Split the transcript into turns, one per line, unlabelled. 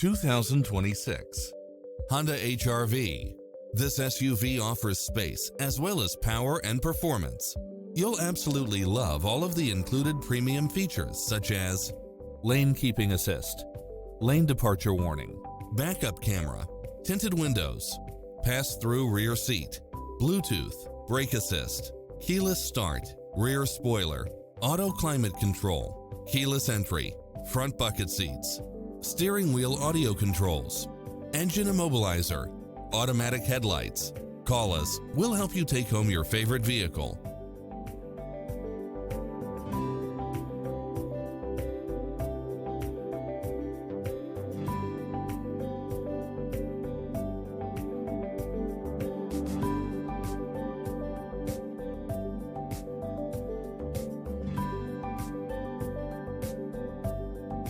2026 Honda HR-V. This SUV offers space as well as power and performance. You'll absolutely love all of the included premium features such as lane keeping assist, lane departure warning, backup camera, tinted windows, pass-through rear seat, Bluetooth, brake assist, keyless start, rear spoiler, auto climate control, keyless entry, front bucket seats, steering wheel audio controls, engine immobilizer, automatic headlights. Call us, we'll help you take home your favorite vehicle.